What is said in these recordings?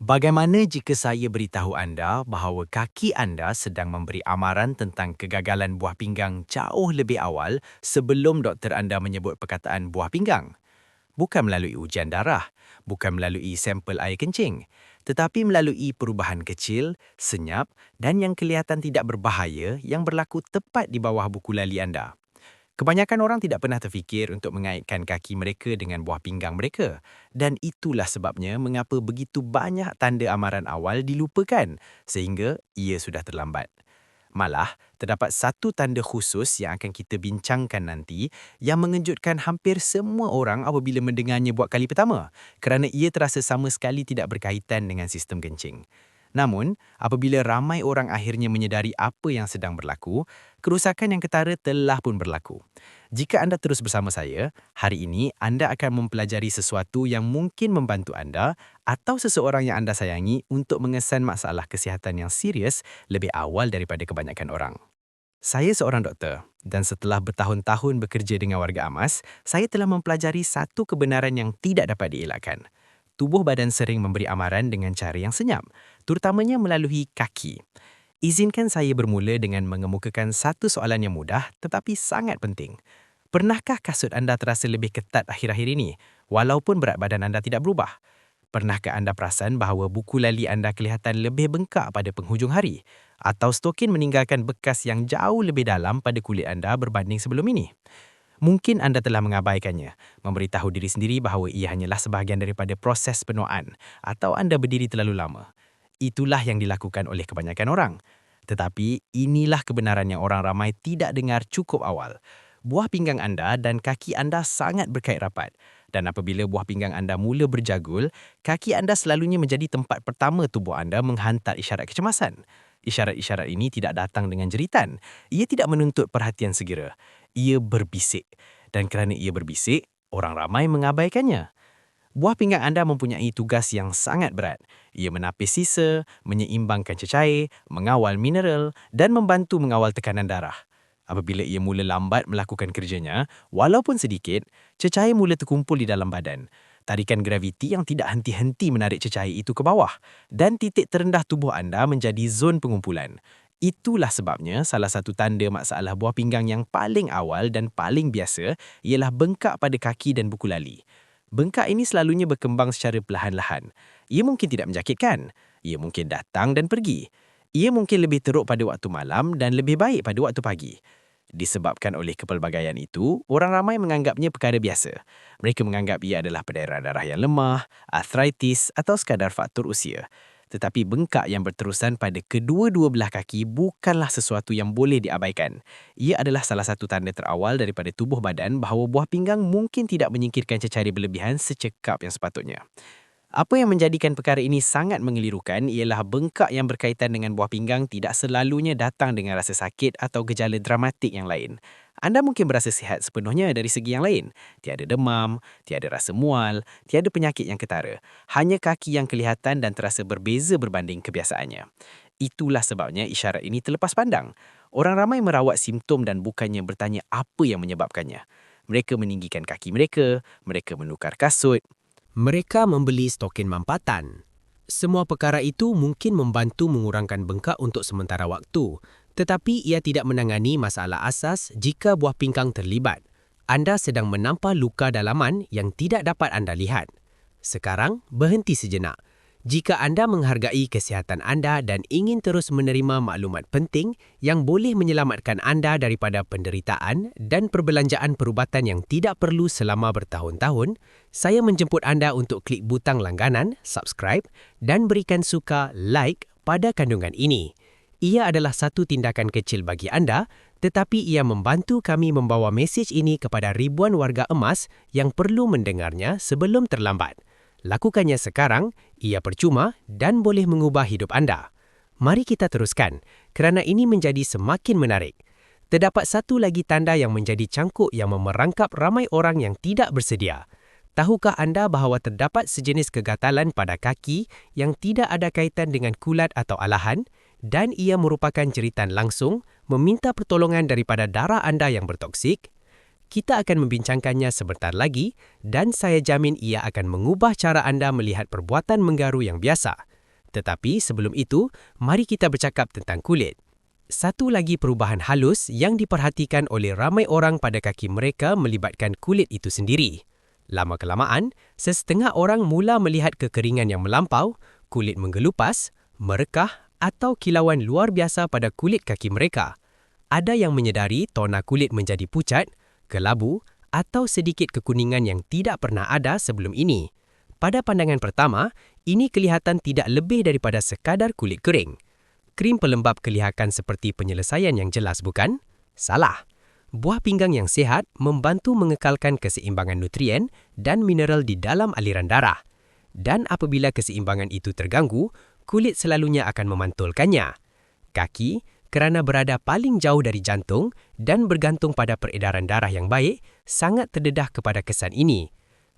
Bagaimana jika saya beritahu anda bahawa kaki anda sedang memberi amaran tentang kegagalan buah pinggang jauh lebih awal sebelum doktor anda menyebut perkataan buah pinggang? Bukan melalui ujian darah, bukan melalui sampel air kencing, tetapi melalui perubahan kecil, senyap dan yang kelihatan tidak berbahaya yang berlaku tepat di bawah buku lali anda. Kebanyakan orang tidak pernah terfikir untuk mengaitkan kaki mereka dengan buah pinggang mereka. Dan itulah sebabnya mengapa begitu banyak tanda amaran awal dilupakan sehingga ia sudah terlambat. Malah, terdapat satu tanda khusus yang akan kita bincangkan nanti yang mengejutkan hampir semua orang apabila mendengarnya buat kali pertama kerana ia terasa sama sekali tidak berkaitan dengan sistem kencing. Namun, apabila ramai orang akhirnya menyedari apa yang sedang berlaku, kerusakan yang ketara telah pun berlaku. Jika anda terus bersama saya, hari ini anda akan mempelajari sesuatu yang mungkin membantu anda atau seseorang yang anda sayangi untuk mengesan masalah kesihatan yang serius lebih awal daripada kebanyakan orang. Saya seorang doktor dan setelah bertahun-tahun bekerja dengan warga amas, saya telah mempelajari satu kebenaran yang tidak dapat dielakkan. Tubuh badan sering memberi amaran dengan cara yang senyap, terutamanya melalui kaki. Izinkan saya bermula dengan mengemukakan satu soalan yang mudah tetapi sangat penting. Pernahkah kasut anda terasa lebih ketat akhir-akhir ini, walaupun berat badan anda tidak berubah? Pernahkah anda perasan bahawa buku lali anda kelihatan lebih bengkak pada penghujung hari? Atau stokin meninggalkan bekas yang jauh lebih dalam pada kulit anda berbanding sebelum ini? Mungkin anda telah mengabaikannya, memberitahu diri sendiri bahawa ia hanyalah sebahagian daripada proses penuaan atau anda berdiri terlalu lama. Itulah yang dilakukan oleh kebanyakan orang. Tetapi inilah kebenaran yang orang ramai tidak dengar cukup awal. Buah pinggang anda dan kaki anda sangat berkait rapat. Dan apabila buah pinggang anda mula berjagul, kaki anda selalunya menjadi tempat pertama tubuh anda menghantar isyarat kecemasan. Isyarat-isyarat ini tidak datang dengan jeritan. Ia tidak menuntut perhatian segera. Ia berbisik. Dan kerana ia berbisik, orang ramai mengabaikannya. Buah pinggang anda mempunyai tugas yang sangat berat. Ia menapis sisa, menyeimbangkan cecair, mengawal mineral dan membantu mengawal tekanan darah. Apabila ia mula lambat melakukan kerjanya, walaupun sedikit, cecair mula terkumpul di dalam badan. Tarikan graviti yang tidak henti-henti menarik cecair itu ke bawah dan titik terendah tubuh anda menjadi zon pengumpulan. Itulah sebabnya salah satu tanda masalah buah pinggang yang paling awal dan paling biasa ialah bengkak pada kaki dan buku lali. Bengkak ini selalunya berkembang secara perlahan-lahan. Ia mungkin tidak menjangkitkan. Ia mungkin datang dan pergi. Ia mungkin lebih teruk pada waktu malam dan lebih baik pada waktu pagi. Disebabkan oleh kepelbagaian itu, orang ramai menganggapnya perkara biasa. Mereka menganggap ia adalah perdarahan darah yang lemah, arthritis atau sekadar faktor usia. Tetapi bengkak yang berterusan pada kedua-dua belah kaki bukanlah sesuatu yang boleh diabaikan. Ia adalah salah satu tanda terawal daripada tubuh badan bahawa buah pinggang mungkin tidak menyingkirkan cecair berlebihan secekap yang sepatutnya. Apa yang menjadikan perkara ini sangat mengelirukan ialah bengkak yang berkaitan dengan buah pinggang tidak selalunya datang dengan rasa sakit atau gejala dramatik yang lain. Anda mungkin berasa sihat sepenuhnya dari segi yang lain. Tiada demam, tiada rasa mual, tiada penyakit yang ketara. Hanya kaki yang kelihatan dan terasa berbeza berbanding kebiasaannya. Itulah sebabnya isyarat ini terlepas pandang. Orang ramai merawat simptom dan bukannya bertanya apa yang menyebabkannya. Mereka meninggikan kaki mereka menukar kasut, mereka membeli stokin mampatan. Semua perkara itu mungkin membantu mengurangkan bengkak untuk sementara waktu, tetapi ia tidak menangani masalah asas jika buah pinggang terlibat. Anda sedang menampak luka dalaman yang tidak dapat anda lihat. Sekarang, berhenti sejenak. Jika anda menghargai kesihatan anda dan ingin terus menerima maklumat penting yang boleh menyelamatkan anda daripada penderitaan dan perbelanjaan perubatan yang tidak perlu selama bertahun-tahun, saya menjemput anda untuk klik butang langganan, subscribe dan berikan suka like pada kandungan ini. Ia adalah satu tindakan kecil bagi anda, tetapi ia membantu kami membawa mesej ini kepada ribuan warga emas yang perlu mendengarnya sebelum terlambat. Lakukannya sekarang, ia percuma dan boleh mengubah hidup anda. Mari kita teruskan, kerana ini menjadi semakin menarik. Terdapat satu lagi tanda yang menjadi cangkuk yang memerangkap ramai orang yang tidak bersedia. Tahukah anda bahawa terdapat sejenis kegatalan pada kaki yang tidak ada kaitan dengan kulat atau alahan dan ia merupakan jeritan langsung meminta pertolongan daripada darah anda yang bertoksik? Kita akan membincangkannya sebentar lagi dan saya jamin ia akan mengubah cara anda melihat perbuatan menggaru yang biasa. Tetapi sebelum itu, mari kita bercakap tentang kulit. Satu lagi perubahan halus yang diperhatikan oleh ramai orang pada kaki mereka melibatkan kulit itu sendiri. Lama-kelamaan, sesetengah orang mula melihat kekeringan yang melampau, kulit menggelupas, merekah atau kilauan luar biasa pada kulit kaki mereka. Ada yang menyedari tona kulit menjadi pucat, kelabu atau sedikit kekuningan yang tidak pernah ada sebelum ini. Pada pandangan pertama, ini kelihatan tidak lebih daripada sekadar kulit kering. Krim pelembap kelihatan seperti penyelesaian yang jelas, bukan? Salah. Buah pinggang yang sihat membantu mengekalkan keseimbangan nutrien dan mineral di dalam aliran darah. Dan apabila keseimbangan itu terganggu, kulit selalunya akan memantulkannya. Kaki, kerana berada paling jauh dari jantung dan bergantung pada peredaran darah yang baik, sangat terdedah kepada kesan ini.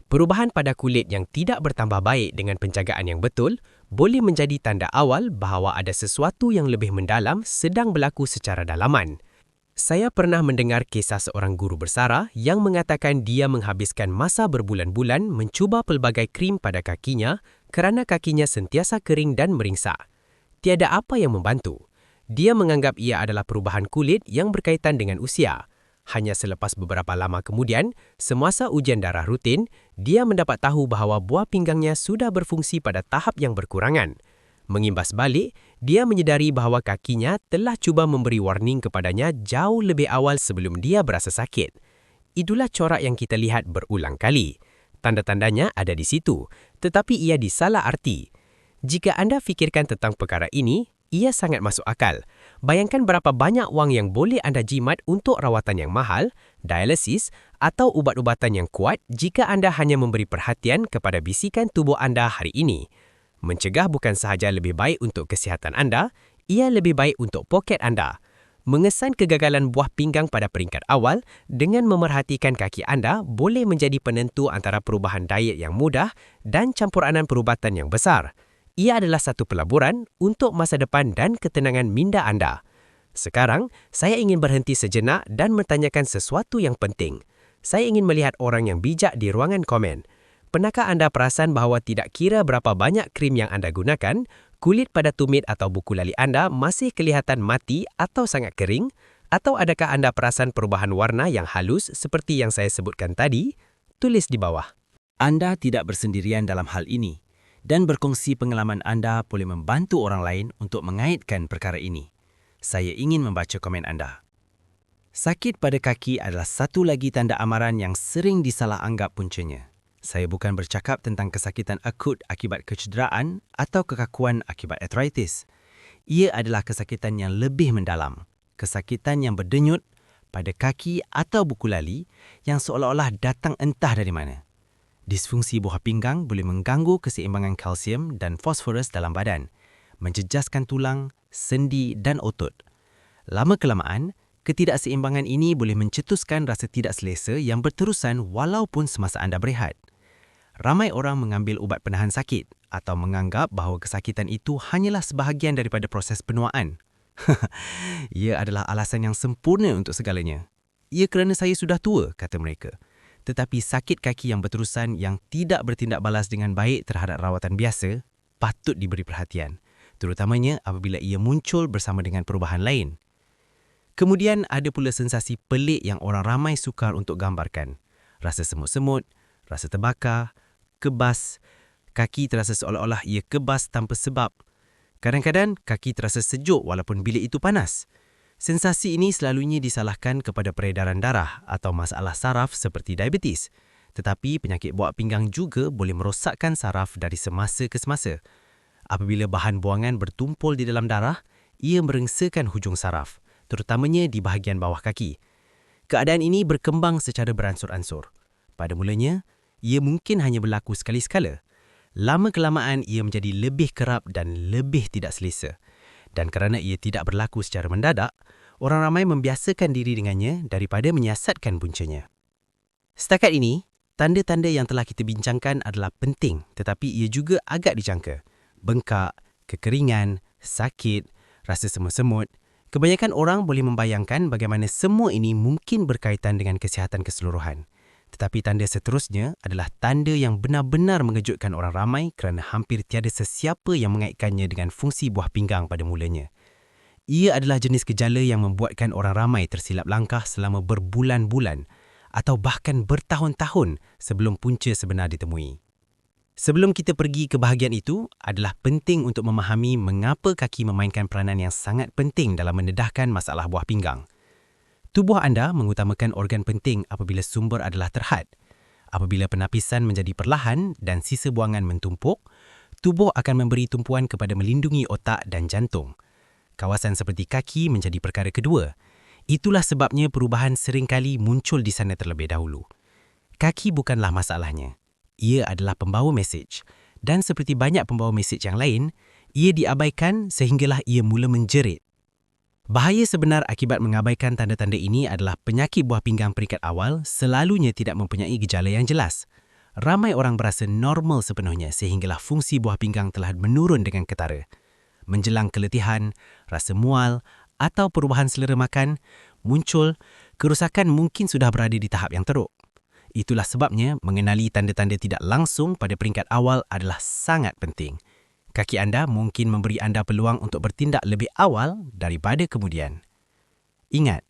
Perubahan pada kulit yang tidak bertambah baik dengan penjagaan yang betul boleh menjadi tanda awal bahawa ada sesuatu yang lebih mendalam sedang berlaku secara dalaman. Saya pernah mendengar kisah seorang guru bersara yang mengatakan dia menghabiskan masa berbulan-bulan mencuba pelbagai krim pada kakinya kerana kakinya sentiasa kering dan meringsak. Tiada apa yang membantu. Dia menganggap ia adalah perubahan kulit yang berkaitan dengan usia. Hanya selepas beberapa lama kemudian, semasa ujian darah rutin, dia mendapat tahu bahawa buah pinggangnya sudah berfungsi pada tahap yang berkurangan. Mengimbas balik, dia menyedari bahawa kakinya telah cuba memberi warning kepadanya jauh lebih awal sebelum dia berasa sakit. Itulah corak yang kita lihat berulang kali. Tanda-tandanya ada di situ, tetapi ia disalah arti. Jika anda fikirkan tentang perkara ini, ia sangat masuk akal. Bayangkan berapa banyak wang yang boleh anda jimat untuk rawatan yang mahal, dialisis atau ubat-ubatan yang kuat jika anda hanya memberi perhatian kepada bisikan tubuh anda hari ini. Mencegah bukan sahaja lebih baik untuk kesihatan anda, ia lebih baik untuk poket anda. Mengesan kegagalan buah pinggang pada peringkat awal dengan memerhatikan kaki anda boleh menjadi penentu antara perubahan diet yang mudah dan campuranan perubatan yang besar. Ia adalah satu pelaburan untuk masa depan dan ketenangan minda anda. Sekarang, saya ingin berhenti sejenak dan bertanyakan sesuatu yang penting. Saya ingin melihat orang yang bijak di ruangan komen. Pernahkah anda perasan bahawa tidak kira berapa banyak krim yang anda gunakan, kulit pada tumit atau buku lali anda masih kelihatan mati atau sangat kering? Atau adakah anda perasan perubahan warna yang halus seperti yang saya sebutkan tadi? Tulis di bawah. Anda tidak bersendirian dalam hal ini. Dan berkongsi pengalaman anda boleh membantu orang lain untuk mengaitkan perkara ini. Saya ingin membaca komen anda. Sakit pada kaki adalah satu lagi tanda amaran yang sering disalah anggap puncanya. Saya bukan bercakap tentang kesakitan akut akibat kecederaan atau kekakuan akibat arthritis. Ia adalah kesakitan yang lebih mendalam. Kesakitan yang berdenyut pada kaki atau buku lali yang seolah-olah datang entah dari mana. Disfungsi buah pinggang boleh mengganggu keseimbangan kalsium dan fosforus dalam badan, menjejaskan tulang, sendi dan otot. Lama-kelamaan, ketidakseimbangan ini boleh mencetuskan rasa tidak selesa yang berterusan walaupun semasa anda berehat. Ramai orang mengambil ubat penahan sakit atau menganggap bahawa kesakitan itu hanyalah sebahagian daripada proses penuaan. Ia adalah alasan yang sempurna untuk segalanya. Ia kerana saya sudah tua, kata mereka. Tetapi sakit kaki yang berterusan yang tidak bertindak balas dengan baik terhadap rawatan biasa patut diberi perhatian, terutamanya apabila ia muncul bersama dengan perubahan lain. Kemudian ada pula sensasi pelik yang orang ramai sukar untuk gambarkan. Rasa semut-semut, rasa terbakar, kebas, kaki terasa seolah-olah ia kebas tanpa sebab. Kadang-kadang kaki terasa sejuk walaupun bilik itu panas. Sensasi ini selalunya disalahkan kepada peredaran darah atau masalah saraf seperti diabetes. Tetapi penyakit buah pinggang juga boleh merosakkan saraf dari semasa ke semasa. Apabila bahan buangan bertumpul di dalam darah, ia merengsakan hujung saraf, terutamanya di bahagian bawah kaki. Keadaan ini berkembang secara beransur-ansur. Pada mulanya, ia mungkin hanya berlaku sekali-sekala. Lama-kelamaan ia menjadi lebih kerap dan lebih tidak selesa. Dan kerana ia tidak berlaku secara mendadak, orang ramai membiasakan diri dengannya daripada menyiasatkan puncanya. Setakat ini, tanda-tanda yang telah kita bincangkan adalah penting tetapi ia juga agak dijangka. Bengkak, kekeringan, sakit, rasa semut-semut. Kebanyakan orang boleh membayangkan bagaimana semua ini mungkin berkaitan dengan kesihatan keseluruhan. Tetapi tanda seterusnya adalah tanda yang benar-benar mengejutkan orang ramai kerana hampir tiada sesiapa yang mengaitkannya dengan fungsi buah pinggang pada mulanya. Ia adalah jenis gejala yang membuatkan orang ramai tersilap langkah selama berbulan-bulan atau bahkan bertahun-tahun sebelum punca sebenar ditemui. Sebelum kita pergi ke bahagian itu, adalah penting untuk memahami mengapa kaki memainkan peranan yang sangat penting dalam mendedahkan masalah buah pinggang. Tubuh anda mengutamakan organ penting apabila sumber adalah terhad. Apabila penapisan menjadi perlahan dan sisa buangan mentumpuk, tubuh akan memberi tumpuan kepada melindungi otak dan jantung. Kawasan seperti kaki menjadi perkara kedua. Itulah sebabnya perubahan seringkali muncul di sana terlebih dahulu. Kaki bukanlah masalahnya. Ia adalah pembawa mesej. Dan seperti banyak pembawa mesej yang lain, ia diabaikan sehinggalah ia mula menjerit. Bahaya sebenar akibat mengabaikan tanda-tanda ini adalah penyakit buah pinggang peringkat awal selalunya tidak mempunyai gejala yang jelas. Ramai orang berasa normal sepenuhnya sehinggalah fungsi buah pinggang telah menurun dengan ketara. Menjelang keletihan, rasa mual atau perubahan selera makan muncul, kerosakan mungkin sudah berada di tahap yang teruk. Itulah sebabnya mengenali tanda-tanda tidak langsung pada peringkat awal adalah sangat penting. Kaki anda mungkin memberi anda peluang untuk bertindak lebih awal daripada kemudian. Ingat,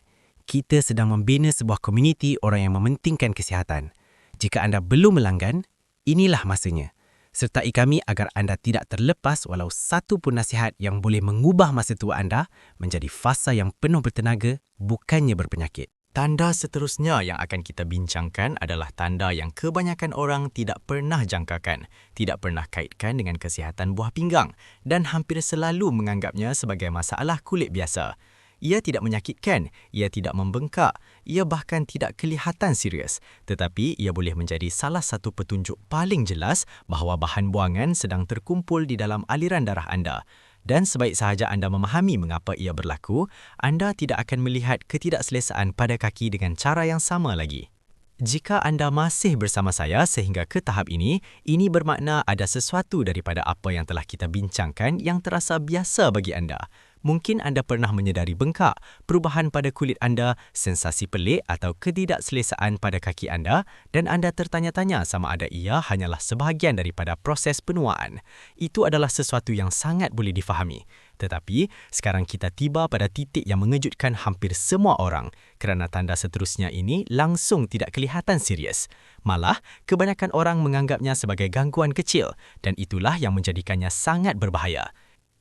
kita sedang membina sebuah komuniti orang yang mementingkan kesihatan. Jika anda belum melanggan, inilah masanya. Sertai kami agar anda tidak terlepas walau satu pun nasihat yang boleh mengubah masa tua anda menjadi fasa yang penuh bertenaga, bukannya berpenyakit. Tanda seterusnya yang akan kita bincangkan adalah tanda yang kebanyakan orang tidak pernah jangkakan, tidak pernah kaitkan dengan kesihatan buah pinggang dan hampir selalu menganggapnya sebagai masalah kulit biasa. Ia tidak menyakitkan, ia tidak membengkak, ia bahkan tidak kelihatan serius. Tetapi ia boleh menjadi salah satu petunjuk paling jelas bahawa bahan buangan sedang terkumpul di dalam aliran darah anda. Dan sebaik sahaja anda memahami mengapa ia berlaku, anda tidak akan melihat ketidakselesaan pada kaki dengan cara yang sama lagi. Jika anda masih bersama saya sehingga ke tahap ini bermakna ada sesuatu daripada apa yang telah kita bincangkan yang terasa biasa bagi anda. Mungkin anda pernah menyedari bengkak, perubahan pada kulit anda, sensasi pelik atau ketidakselesaan pada kaki anda dan anda tertanya-tanya sama ada ia hanyalah sebahagian daripada proses penuaan. Itu adalah sesuatu yang sangat boleh difahami. Tetapi, sekarang kita tiba pada titik yang mengejutkan hampir semua orang kerana tanda seterusnya ini langsung tidak kelihatan serius. Malah, kebanyakan orang menganggapnya sebagai gangguan kecil dan itulah yang menjadikannya sangat berbahaya.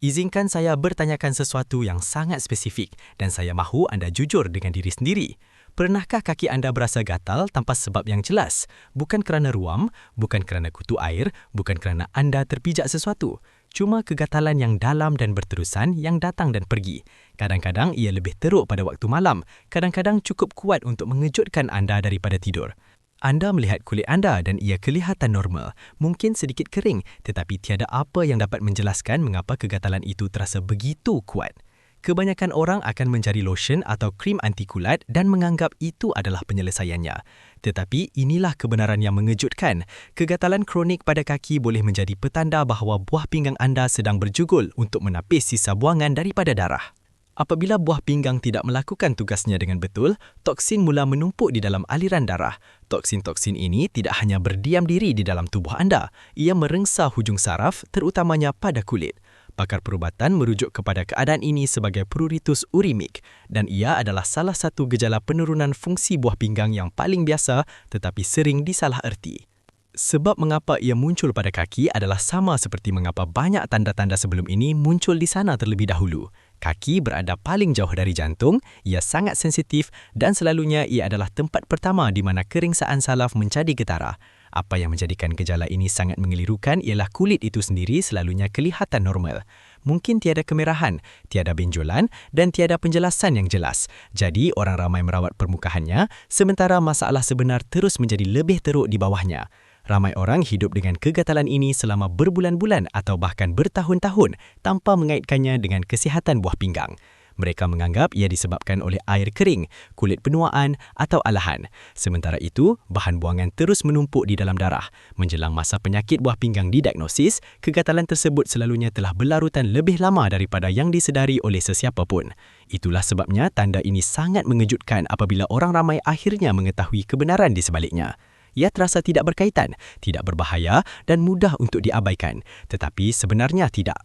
Izinkan saya bertanyakan sesuatu yang sangat spesifik dan saya mahu anda jujur dengan diri sendiri. Pernahkah kaki anda berasa gatal tanpa sebab yang jelas? Bukan kerana ruam, bukan kerana kutu air, bukan kerana anda terpijak sesuatu. Cuma kegatalan yang dalam dan berterusan yang datang dan pergi. Kadang-kadang ia lebih teruk pada waktu malam, kadang-kadang cukup kuat untuk mengejutkan anda daripada tidur. Anda melihat kulit anda dan ia kelihatan normal, mungkin sedikit kering, tetapi tiada apa yang dapat menjelaskan mengapa kegatalan itu terasa begitu kuat. Kebanyakan orang akan mencari lotion atau krim anti kulat dan menganggap itu adalah penyelesaiannya. Tetapi inilah kebenaran yang mengejutkan. Kegatalan kronik pada kaki boleh menjadi petanda bahawa buah pinggang anda sedang berjugul untuk menapis sisa buangan daripada darah. Apabila buah pinggang tidak melakukan tugasnya dengan betul, toksin mula menumpuk di dalam aliran darah. Toksin-toksin ini tidak hanya berdiam diri di dalam tubuh anda, ia merengsa hujung saraf, terutamanya pada kulit. Pakar perubatan merujuk kepada keadaan ini sebagai pruritus urimik dan ia adalah salah satu gejala penurunan fungsi buah pinggang yang paling biasa tetapi sering disalaherti. Sebab mengapa ia muncul pada kaki adalah sama seperti mengapa banyak tanda-tanda sebelum ini muncul di sana terlebih dahulu. Kaki berada paling jauh dari jantung, ia sangat sensitif dan selalunya ia adalah tempat pertama di mana keringsaan salaf menjadi getara. Apa yang menjadikan gejala ini sangat mengelirukan ialah kulit itu sendiri selalunya kelihatan normal. Mungkin tiada kemerahan, tiada benjolan dan tiada penjelasan yang jelas. Jadi orang ramai merawat permukaannya sementara masalah sebenar terus menjadi lebih teruk di bawahnya. Ramai orang hidup dengan kegatalan ini selama berbulan-bulan atau bahkan bertahun-tahun tanpa mengaitkannya dengan kesihatan buah pinggang. Mereka menganggap ia disebabkan oleh air kering, kulit penuaan atau alahan. Sementara itu, bahan buangan terus menumpuk di dalam darah. Menjelang masa penyakit buah pinggang didiagnosis, kegatalan tersebut selalunya telah berlarutan lebih lama daripada yang disedari oleh sesiapa pun. Itulah sebabnya tanda ini sangat mengejutkan apabila orang ramai akhirnya mengetahui kebenaran di sebaliknya. Ia terasa tidak berkaitan, tidak berbahaya dan mudah untuk diabaikan. Tetapi sebenarnya tidak.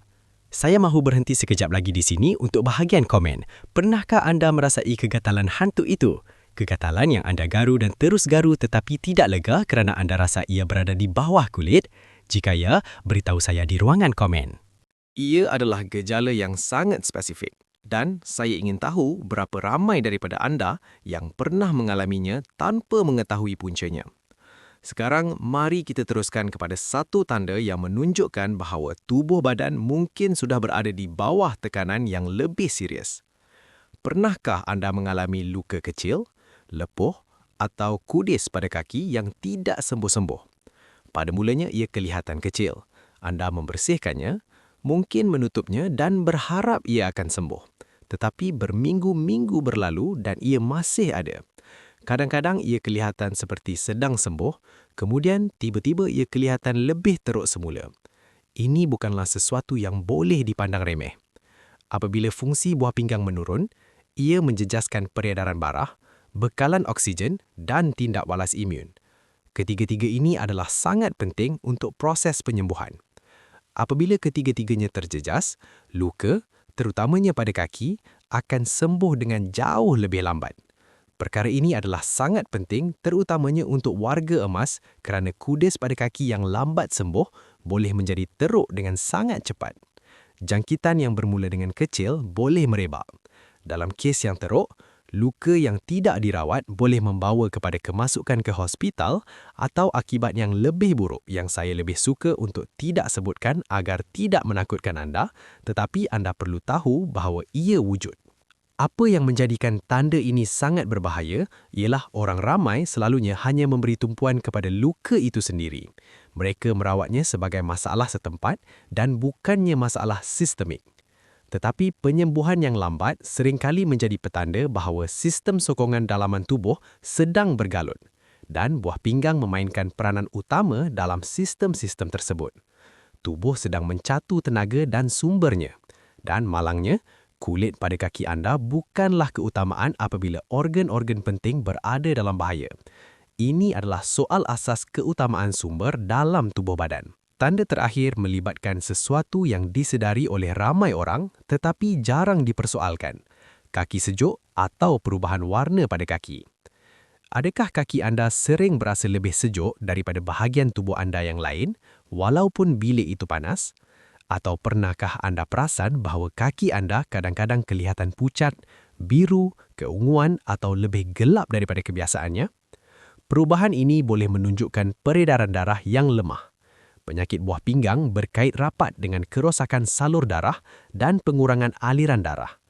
Saya mahu berhenti sekejap lagi di sini untuk bahagian komen. Pernahkah anda merasai kegatalan hantu itu? Kegatalan yang anda garu dan terus garu tetapi tidak lega kerana anda rasa ia berada di bawah kulit? Jika ya, beritahu saya di ruangan komen. Ia adalah gejala yang sangat spesifik dan saya ingin tahu berapa ramai daripada anda yang pernah mengalaminya tanpa mengetahui puncanya. Sekarang, mari kita teruskan kepada satu tanda yang menunjukkan bahawa tubuh badan mungkin sudah berada di bawah tekanan yang lebih serius. Pernahkah anda mengalami luka kecil, lepuh atau kudis pada kaki yang tidak sembuh-sembuh? Pada mulanya ia kelihatan kecil. Anda membersihkannya, mungkin menutupnya dan berharap ia akan sembuh. Tetapi berminggu-minggu berlalu dan ia masih ada. Kadang-kadang ia kelihatan seperti sedang sembuh, kemudian tiba-tiba ia kelihatan lebih teruk semula. Ini bukanlah sesuatu yang boleh dipandang remeh. Apabila fungsi buah pinggang menurun, ia menjejaskan peredaran darah, bekalan oksigen dan tindak balas imun. Ketiga-tiga ini adalah sangat penting untuk proses penyembuhan. Apabila ketiga-tiganya terjejas, luka, terutamanya pada kaki, akan sembuh dengan jauh lebih lambat. Perkara ini adalah sangat penting terutamanya untuk warga emas kerana kudis pada kaki yang lambat sembuh boleh menjadi teruk dengan sangat cepat. Jangkitan yang bermula dengan kecil boleh merebak. Dalam kes yang teruk, luka yang tidak dirawat boleh membawa kepada kemasukan ke hospital atau akibat yang lebih buruk yang saya lebih suka untuk tidak sebutkan agar tidak menakutkan anda, tetapi anda perlu tahu bahawa ia wujud. Apa yang menjadikan tanda ini sangat berbahaya ialah orang ramai selalunya hanya memberi tumpuan kepada luka itu sendiri. Mereka merawatnya sebagai masalah setempat dan bukannya masalah sistemik. Tetapi penyembuhan yang lambat seringkali menjadi petanda bahawa sistem sokongan dalaman tubuh sedang bergalut dan buah pinggang memainkan peranan utama dalam sistem-sistem tersebut. Tubuh sedang mencatu tenaga dan sumbernya. Dan malangnya, kulit pada kaki anda bukanlah keutamaan apabila organ-organ penting berada dalam bahaya. Ini adalah soal asas keutamaan sumber dalam tubuh badan. Tanda terakhir melibatkan sesuatu yang disedari oleh ramai orang tetapi jarang dipersoalkan. Kaki sejuk atau perubahan warna pada kaki. Adakah kaki anda sering berasa lebih sejuk daripada bahagian tubuh anda yang lain walaupun bilik itu panas? Atau pernahkah anda perasan bahawa kaki anda kadang-kadang kelihatan pucat, biru, keunguan atau lebih gelap daripada kebiasaannya? Perubahan ini boleh menunjukkan peredaran darah yang lemah. Penyakit buah pinggang berkait rapat dengan kerosakan salur darah dan pengurangan aliran darah.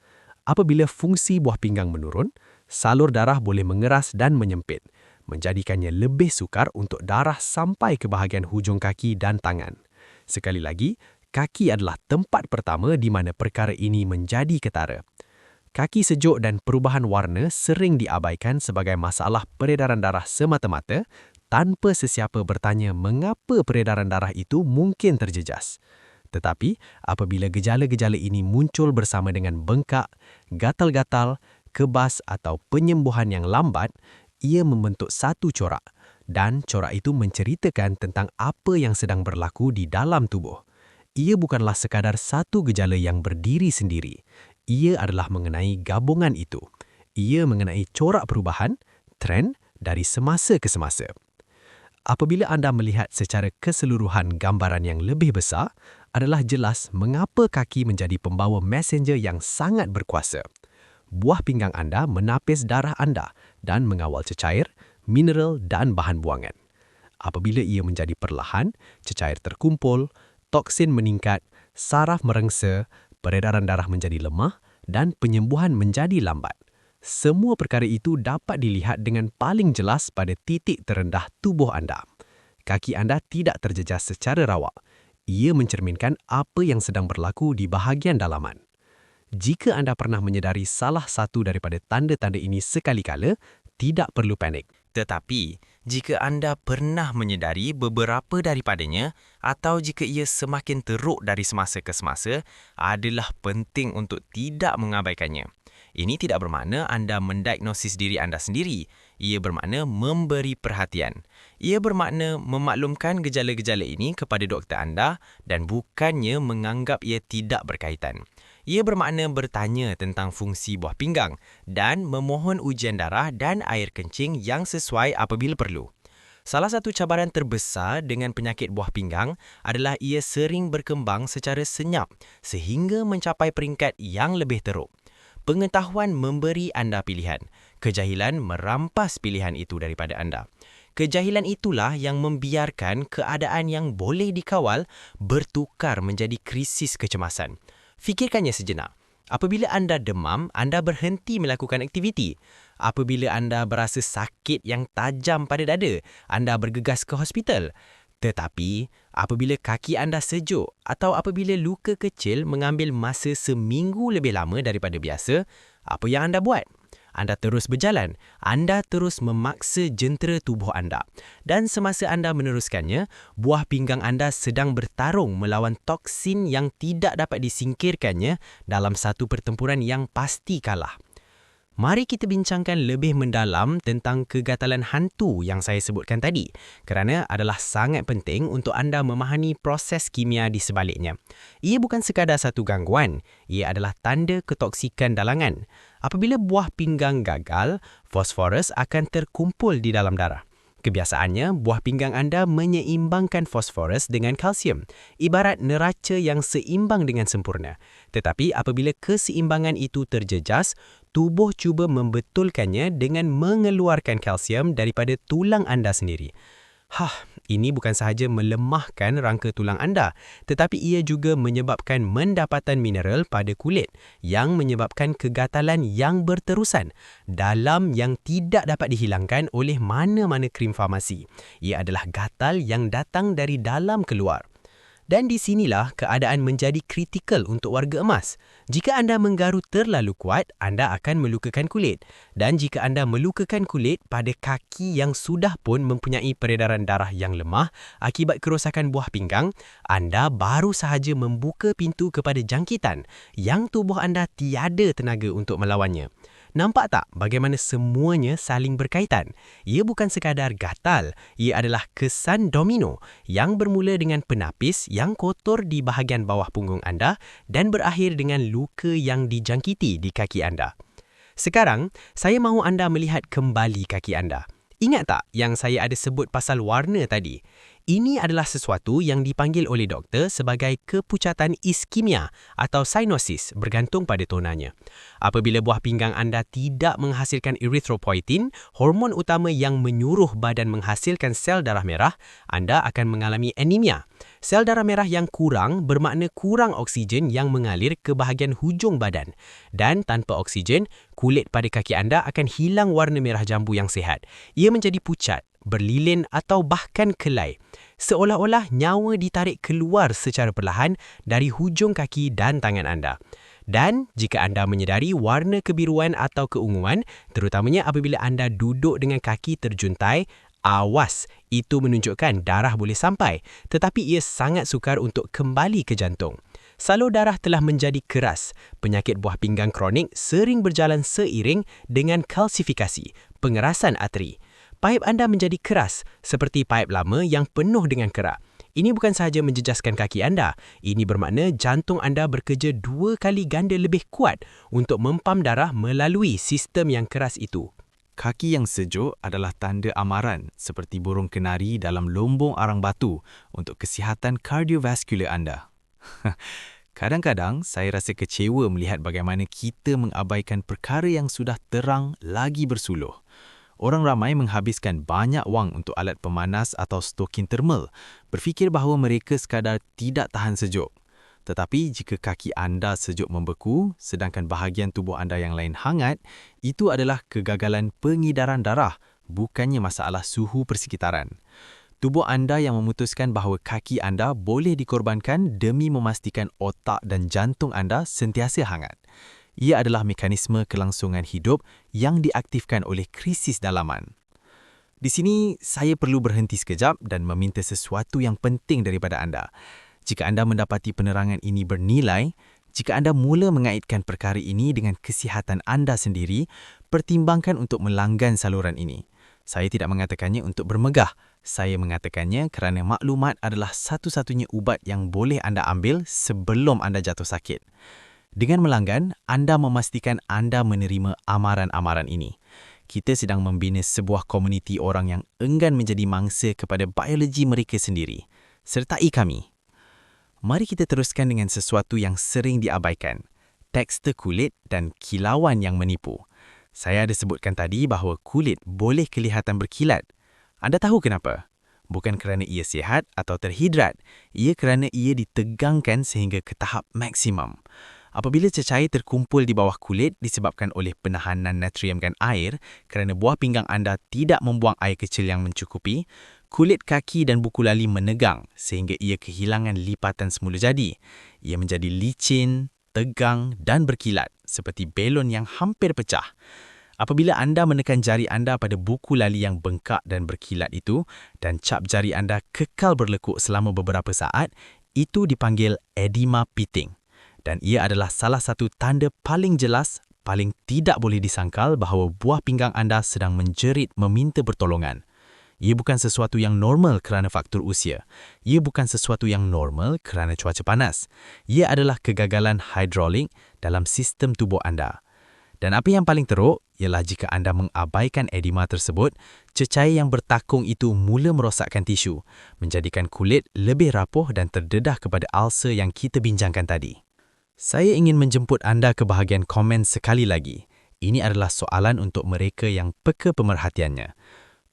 Apabila fungsi buah pinggang menurun, salur darah boleh mengeras dan menyempit, menjadikannya lebih sukar untuk darah sampai ke bahagian hujung kaki dan tangan. Sekali lagi, kaki adalah tempat pertama di mana perkara ini menjadi ketara. Kaki sejuk dan perubahan warna sering diabaikan sebagai masalah peredaran darah semata-mata tanpa sesiapa bertanya mengapa peredaran darah itu mungkin terjejas. Tetapi apabila gejala-gejala ini muncul bersama dengan bengkak, gatal-gatal, kebas atau penyembuhan yang lambat, ia membentuk satu corak dan corak itu menceritakan tentang apa yang sedang berlaku di dalam tubuh. Ia bukanlah sekadar satu gejala yang berdiri sendiri. Ia adalah mengenai gabungan itu. Ia mengenai corak perubahan, trend dari semasa ke semasa. Apabila anda melihat secara keseluruhan gambaran yang lebih besar, adalah jelas mengapa kaki menjadi pembawa messenger yang sangat berkuasa. Buah pinggang anda menapis darah anda dan mengawal cecair, mineral dan bahan buangan. Apabila ia menjadi perlahan, cecair terkumpul, toksin meningkat, saraf merengsa, peredaran darah menjadi lemah dan penyembuhan menjadi lambat. Semua perkara itu dapat dilihat dengan paling jelas pada titik terendah tubuh anda. Kaki anda tidak terjejas secara rawak. Ia mencerminkan apa yang sedang berlaku di bahagian dalaman. Jika anda pernah menyedari salah satu daripada tanda-tanda ini sekali-kala, tidak perlu panik. Tetapi, jika anda pernah menyedari beberapa daripadanya atau jika ia semakin teruk dari semasa ke semasa, adalah penting untuk tidak mengabaikannya. Ini tidak bermakna anda mendiagnosis diri anda sendiri. Ia bermakna memberi perhatian. Ia bermakna memaklumkan gejala-gejala ini kepada doktor anda dan bukannya menganggap ia tidak berkaitan. Ia bermakna bertanya tentang fungsi buah pinggang dan memohon ujian darah dan air kencing yang sesuai apabila perlu. Salah satu cabaran terbesar dengan penyakit buah pinggang adalah ia sering berkembang secara senyap sehingga mencapai peringkat yang lebih teruk. Pengetahuan memberi anda pilihan. Kejahilan merampas pilihan itu daripada anda. Kejahilan itulah yang membiarkan keadaan yang boleh dikawal bertukar menjadi krisis kecemasan. Fikirkannya sejenak. Apabila anda demam, anda berhenti melakukan aktiviti. Apabila anda berasa sakit yang tajam pada dada, anda bergegas ke hospital. Tetapi, apabila kaki anda sejuk atau apabila luka kecil mengambil masa seminggu lebih lama daripada biasa, apa yang anda buat? Anda terus berjalan. Anda terus memaksa jentera tubuh anda. Dan semasa anda meneruskannya, buah pinggang anda sedang bertarung melawan toksin yang tidak dapat disingkirkannya dalam satu pertempuran yang pasti kalah. Mari kita bincangkan lebih mendalam tentang kegatalan hantu yang saya sebutkan tadi, kerana adalah sangat penting untuk anda memahami proses kimia di sebaliknya. Ia bukan sekadar satu gangguan, ia adalah tanda ketoksikan dalangan. Apabila buah pinggang gagal, fosforus akan terkumpul di dalam darah. Kebiasaannya, buah pinggang anda menyeimbangkan fosforus dengan kalsium, ibarat neraca yang seimbang dengan sempurna. Tetapi apabila keseimbangan itu terjejas, tubuh cuba membetulkannya dengan mengeluarkan kalsium daripada tulang anda sendiri. Ini bukan sahaja melemahkan rangka tulang anda, tetapi ia juga menyebabkan mendapatan mineral pada kulit yang menyebabkan kegatalan yang berterusan dalam yang tidak dapat dihilangkan oleh mana-mana krim farmasi. Ia adalah gatal yang datang dari dalam keluar. Dan di sinilah keadaan menjadi kritikal untuk warga emas. Jika anda menggaru terlalu kuat, anda akan melukakan kulit. Dan jika anda melukakan kulit pada kaki yang sudah pun mempunyai peredaran darah yang lemah akibat kerosakan buah pinggang, anda baru sahaja membuka pintu kepada jangkitan yang tubuh anda tiada tenaga untuk melawannya. Nampak tak bagaimana semuanya saling berkaitan? Ia bukan sekadar gatal, ia adalah kesan domino yang bermula dengan penapis yang kotor di bahagian bawah punggung anda dan berakhir dengan luka yang dijangkiti di kaki anda. Sekarang, saya mahu anda melihat kembali kaki anda. Ingat tak yang saya ada sebut pasal warna tadi? Ini adalah sesuatu yang dipanggil oleh doktor sebagai kepucatan iskemia atau cyanosis bergantung pada tonanya. Apabila buah pinggang anda tidak menghasilkan erythropoietin, hormon utama yang menyuruh badan menghasilkan sel darah merah, anda akan mengalami anemia. Sel darah merah yang kurang bermakna kurang oksigen yang mengalir ke bahagian hujung badan. Dan tanpa oksigen, kulit pada kaki anda akan hilang warna merah jambu yang sihat. Ia menjadi pucat, berlilin atau bahkan kelai. Seolah-olah nyawa ditarik keluar secara perlahan dari hujung kaki dan tangan anda. Dan jika anda menyedari warna kebiruan atau keunguan, terutamanya apabila anda duduk dengan kaki terjuntai, awas, itu menunjukkan darah boleh sampai, tetapi ia sangat sukar untuk kembali ke jantung. Salur darah telah menjadi keras. Penyakit buah pinggang kronik sering berjalan seiring dengan kalsifikasi, pengerasan arteri. Paip anda menjadi keras, seperti paip lama yang penuh dengan kerak. Ini bukan sahaja menjejaskan kaki anda, ini bermakna jantung anda bekerja 2 kali ganda lebih kuat untuk mempam darah melalui sistem yang keras itu. Kaki yang sejuk adalah tanda amaran seperti burung kenari dalam lombong arang batu untuk kesihatan kardiovaskular anda. Kadang-kadang saya rasa kecewa melihat bagaimana kita mengabaikan perkara yang sudah terang lagi bersuluh. Orang ramai menghabiskan banyak wang untuk alat pemanas atau stokin termal, berfikir bahawa mereka sekadar tidak tahan sejuk. Tetapi jika kaki anda sejuk membeku, sedangkan bahagian tubuh anda yang lain hangat, itu adalah kegagalan pengidaran darah, bukannya masalah suhu persekitaran. Tubuh anda yang memutuskan bahawa kaki anda boleh dikorbankan demi memastikan otak dan jantung anda sentiasa hangat. Ia adalah mekanisme kelangsungan hidup yang diaktifkan oleh krisis dalaman. Di sini, saya perlu berhenti sekejap dan meminta sesuatu yang penting daripada anda. Jika anda mendapati penerangan ini bernilai, jika anda mula mengaitkan perkara ini dengan kesihatan anda sendiri, pertimbangkan untuk melanggan saluran ini. Saya tidak mengatakannya untuk bermegah. Saya mengatakannya kerana maklumat adalah satu-satunya ubat yang boleh anda ambil sebelum anda jatuh sakit. Dengan melanggan, anda memastikan anda menerima amaran-amaran ini. Kita sedang membina sebuah komuniti orang yang enggan menjadi mangsa kepada biologi mereka sendiri. Sertai kami. Mari kita teruskan dengan sesuatu yang sering diabaikan. Tekstur kulit dan kilauan yang menipu. Saya ada sebutkan tadi bahawa kulit boleh kelihatan berkilat. Anda tahu kenapa? Bukan kerana ia sihat atau terhidrat. Ia kerana ia ditegangkan sehingga ke tahap maksimum. Apabila cecair terkumpul di bawah kulit disebabkan oleh penahanan natrium dan air kerana buah pinggang anda tidak membuang air kecil yang mencukupi, kulit kaki dan buku lali menegang sehingga ia kehilangan lipatan semula jadi. Ia menjadi licin, tegang dan berkilat seperti belon yang hampir pecah. Apabila anda menekan jari anda pada buku lali yang bengkak dan berkilat itu dan cap jari anda kekal berlekuk selama beberapa saat, itu dipanggil edema pitting. Dan ia adalah salah satu tanda paling jelas, paling tidak boleh disangkal bahawa buah pinggang anda sedang menjerit meminta pertolongan. Ia bukan sesuatu yang normal kerana faktor usia. Ia bukan sesuatu yang normal kerana cuaca panas. Ia adalah kegagalan hidrolik dalam sistem tubuh anda. Dan apa yang paling teruk ialah jika anda mengabaikan edema tersebut, cecair yang bertakung itu mula merosakkan tisu, menjadikan kulit lebih rapuh dan terdedah kepada ulcer yang kita bincangkan tadi. Saya ingin menjemput anda ke bahagian komen sekali lagi. Ini adalah soalan untuk mereka yang peka pemerhatiannya.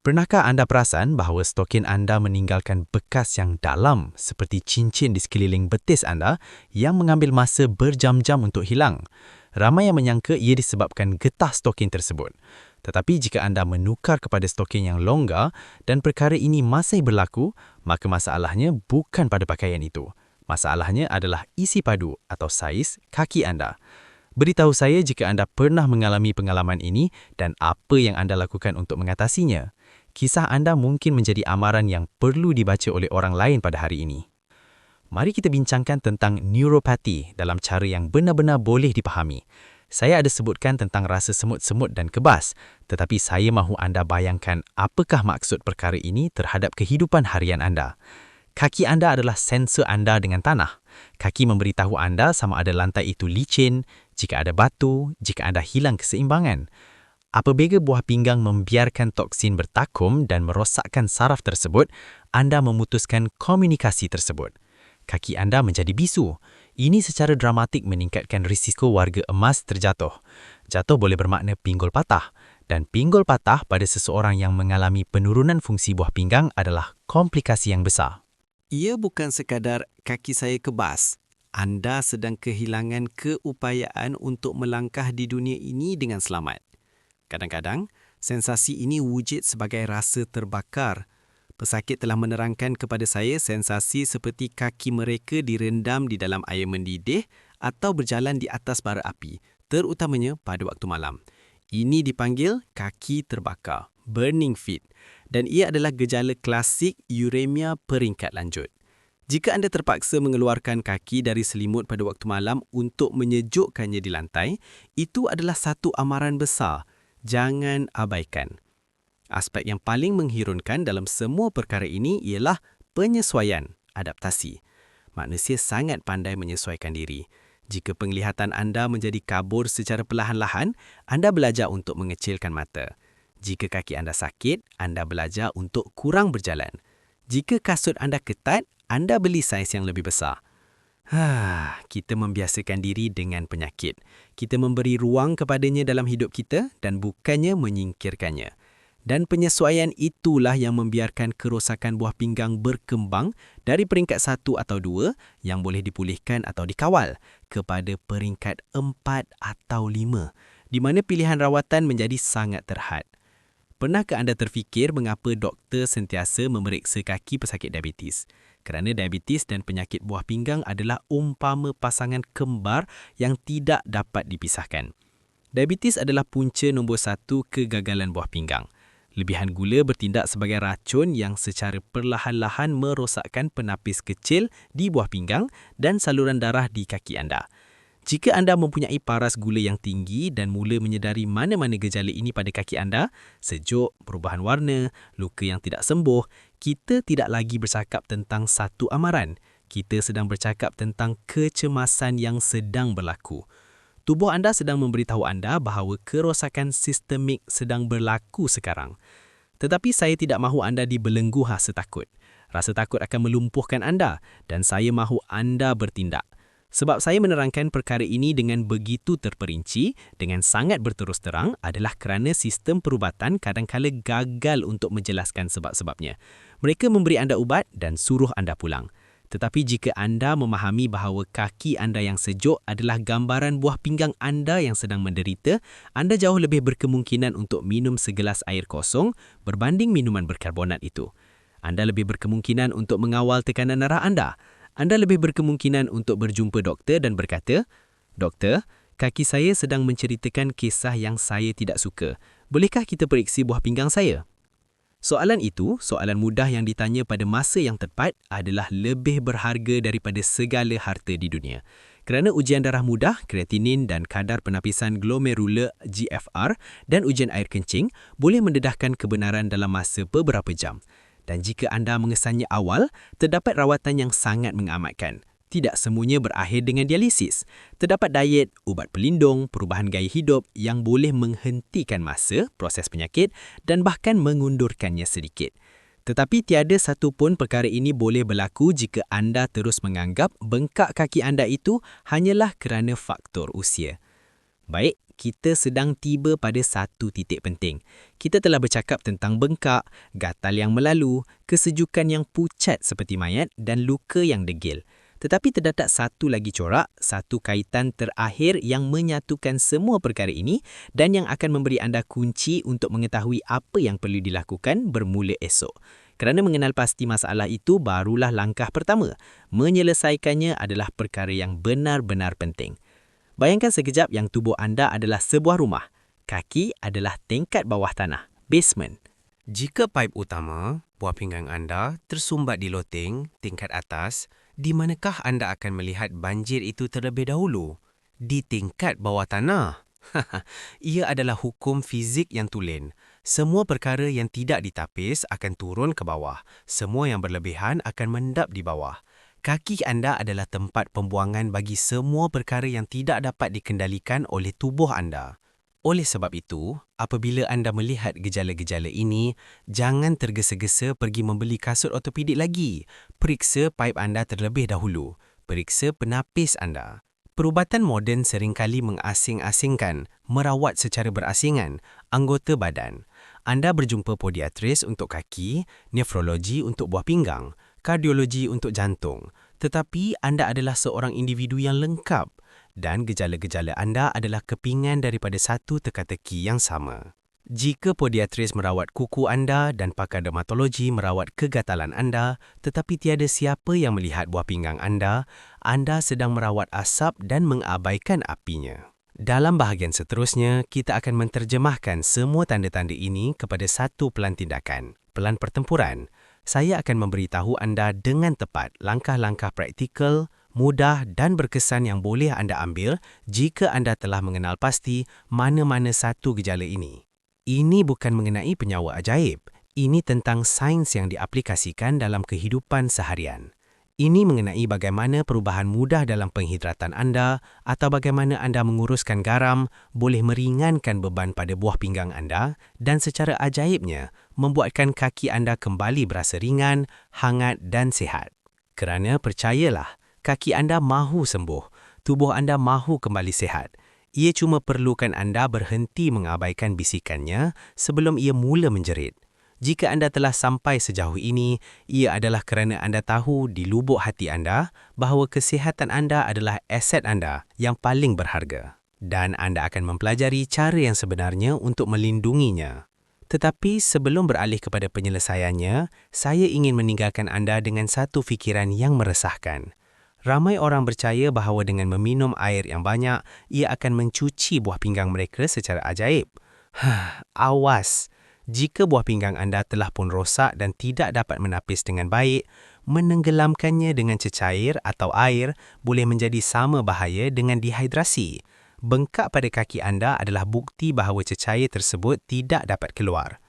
Pernahkah anda perasan bahawa stokin anda meninggalkan bekas yang dalam seperti cincin di sekeliling betis anda yang mengambil masa berjam-jam untuk hilang? Ramai yang menyangka ia disebabkan getah stokin tersebut. Tetapi jika anda menukar kepada stokin yang longgar dan perkara ini masih berlaku, maka masalahnya bukan pada pakaian itu. Masalahnya adalah isi padu atau saiz kaki anda. Beritahu saya jika anda pernah mengalami pengalaman ini dan apa yang anda lakukan untuk mengatasinya. Kisah anda mungkin menjadi amaran yang perlu dibaca oleh orang lain pada hari ini. Mari kita bincangkan tentang neuropati dalam cara yang benar-benar boleh dipahami. Saya ada sebutkan tentang rasa semut-semut dan kebas, tetapi saya mahu anda bayangkan apakah maksud perkara ini terhadap kehidupan harian anda. Kaki anda adalah sensor anda dengan tanah. Kaki memberitahu anda sama ada lantai itu licin, jika ada batu, jika anda hilang keseimbangan. Apabila buah pinggang membiarkan toksin bertakum dan merosakkan saraf tersebut, anda memutuskan komunikasi tersebut. Kaki anda menjadi bisu. Ini secara dramatik meningkatkan risiko warga emas terjatuh. Jatuh boleh bermakna pinggul patah. Dan pinggul patah pada seseorang yang mengalami penurunan fungsi buah pinggang adalah komplikasi yang besar. Ia bukan sekadar kaki saya kebas. Anda sedang kehilangan keupayaan untuk melangkah di dunia ini dengan selamat. Kadang-kadang, sensasi ini wujud sebagai rasa terbakar. Pesakit telah menerangkan kepada saya sensasi seperti kaki mereka direndam di dalam air mendidih atau berjalan di atas bara api, terutamanya pada waktu malam. Ini dipanggil kaki terbakar, burning feet. Dan ia adalah gejala klasik uremia peringkat lanjut. Jika anda terpaksa mengeluarkan kaki dari selimut pada waktu malam untuk menyejukkannya di lantai, itu adalah satu amaran besar. Jangan abaikan. Aspek yang paling menghirunkan dalam semua perkara ini ialah penyesuaian, adaptasi. Manusia sangat pandai menyesuaikan diri. Jika penglihatan anda menjadi kabur secara perlahan-lahan, anda belajar untuk mengecilkan mata. Jika kaki anda sakit, anda belajar untuk kurang berjalan. Jika kasut anda ketat, anda beli saiz yang lebih besar. Kita membiasakan diri dengan penyakit. Kita memberi ruang kepadanya dalam hidup kita dan bukannya menyingkirkannya. Dan penyesuaian itulah yang membiarkan kerosakan buah pinggang berkembang dari peringkat 1 atau 2 yang boleh dipulihkan atau dikawal kepada peringkat 4 atau 5, di mana pilihan rawatan menjadi sangat terhad. Pernahkah anda terfikir mengapa doktor sentiasa memeriksa kaki pesakit diabetes? Kerana diabetes dan penyakit buah pinggang adalah umpama pasangan kembar yang tidak dapat dipisahkan. Diabetes adalah punca nombor 1 kegagalan buah pinggang. Lebihan gula bertindak sebagai racun yang secara perlahan-lahan merosakkan penapis kecil di buah pinggang dan saluran darah di kaki anda. Jika anda mempunyai paras gula yang tinggi dan mula menyedari mana-mana gejala ini pada kaki anda, sejuk, perubahan warna, luka yang tidak sembuh, kita tidak lagi bercakap tentang satu amaran. Kita sedang bercakap tentang kecemasan yang sedang berlaku. Tubuh anda sedang memberitahu anda bahawa kerosakan sistemik sedang berlaku sekarang. Tetapi saya tidak mahu anda dibelenggu rasa takut. Rasa takut akan melumpuhkan anda dan saya mahu anda bertindak. Sebab saya menerangkan perkara ini dengan begitu terperinci, dengan sangat berterus terang adalah kerana sistem perubatan kadang-kala gagal untuk menjelaskan sebab-sebabnya. Mereka memberi anda ubat dan suruh anda pulang. Tetapi jika anda memahami bahawa kaki anda yang sejuk adalah gambaran buah pinggang anda yang sedang menderita, anda jauh lebih berkemungkinan untuk minum segelas air kosong berbanding minuman berkarbonat itu. Anda lebih berkemungkinan untuk mengawal tekanan darah anda. Anda lebih berkemungkinan untuk berjumpa doktor dan berkata, "Doktor, kaki saya sedang menceritakan kisah yang saya tidak suka. Bolehkah kita periksi buah pinggang saya?" Soalan itu, soalan mudah yang ditanya pada masa yang tepat adalah lebih berharga daripada segala harta di dunia. Kerana ujian darah mudah, kreatinin dan kadar penapisan glomerular GFR dan ujian air kencing boleh mendedahkan kebenaran dalam masa beberapa jam. Dan jika anda mengesannya awal, terdapat rawatan yang sangat mengamatkan. Tidak semuanya berakhir dengan dialisis. Terdapat diet, ubat pelindung, perubahan gaya hidup yang boleh menghentikan masa, proses penyakit dan bahkan mengundurkannya sedikit. Tetapi tiada satu pun perkara ini boleh berlaku jika anda terus menganggap bengkak kaki anda itu hanyalah kerana faktor usia. Baik, kita sedang tiba pada satu titik penting. Kita telah bercakap tentang bengkak, gatal yang melalu, kesejukan yang pucat seperti mayat dan luka yang degil. Tetapi terdapat satu lagi corak, satu kaitan terakhir yang menyatukan semua perkara ini dan yang akan memberi anda kunci untuk mengetahui apa yang perlu dilakukan bermula esok. Kerana mengenal pasti masalah itu barulah langkah pertama. Menyelesaikannya adalah perkara yang benar-benar penting. Bayangkan sekejap yang tubuh anda adalah sebuah rumah. Kaki adalah tingkat bawah tanah, basement. Jika paip utama, buah pinggang anda tersumbat di loteng, tingkat atas, di manakah anda akan melihat banjir itu terlebih dahulu? Di tingkat bawah tanah. Ia adalah hukum fizik yang tulen. Semua perkara yang tidak ditapis akan turun ke bawah. Semua yang berlebihan akan mendap di bawah. Kaki anda adalah tempat pembuangan bagi semua perkara yang tidak dapat dikendalikan oleh tubuh anda. Oleh sebab itu, apabila anda melihat gejala-gejala ini, jangan tergesa-gesa pergi membeli kasut ortopedik lagi. Periksa paip anda terlebih dahulu. Periksa penapis anda. Perubatan moden seringkali mengasing-asingkan, merawat secara berasingan, anggota badan. Anda berjumpa podiatris untuk kaki, nefrologi untuk buah pinggang, kardiologi untuk jantung. Tetapi anda adalah seorang individu yang lengkap dan gejala-gejala anda adalah kepingan daripada satu teka-teki yang sama. Jika podiatris merawat kuku anda dan pakar dermatologi merawat kegatalan anda, tetapi tiada siapa yang melihat buah pinggang anda sedang merawat asap dan mengabaikan apinya. Dalam bahagian seterusnya, kita akan menterjemahkan semua tanda-tanda ini kepada satu pelan tindakan, pelan pertempuran. Saya akan memberitahu anda dengan tepat langkah-langkah praktikal, mudah dan berkesan yang boleh anda ambil jika anda telah mengenal pasti mana-mana satu gejala ini. Ini bukan mengenai penyawa ajaib. Ini tentang sains yang diaplikasikan dalam kehidupan seharian. Ini mengenai bagaimana perubahan mudah dalam penghidratan anda atau bagaimana anda menguruskan garam boleh meringankan beban pada buah pinggang anda dan secara ajaibnya membuatkan kaki anda kembali berasa ringan, hangat dan sihat. Kerana percayalah, kaki anda mahu sembuh, tubuh anda mahu kembali sihat. Ia cuma perlukan anda berhenti mengabaikan bisikannya sebelum ia mula menjerit. Jika anda telah sampai sejauh ini, ia adalah kerana anda tahu di lubuk hati anda bahawa kesihatan anda adalah aset anda yang paling berharga. Dan anda akan mempelajari cara yang sebenarnya untuk melindunginya. Tetapi sebelum beralih kepada penyelesaiannya, saya ingin meninggalkan anda dengan satu fikiran yang meresahkan. Ramai orang percaya bahawa dengan meminum air yang banyak, ia akan mencuci buah pinggang mereka secara ajaib. Awas! Jika buah pinggang anda telah pun rosak dan tidak dapat menapis dengan baik, menenggelamkannya dengan cecair atau air boleh menjadi sama bahaya dengan dehidrasi. Bengkak pada kaki anda adalah bukti bahawa cecair tersebut tidak dapat keluar.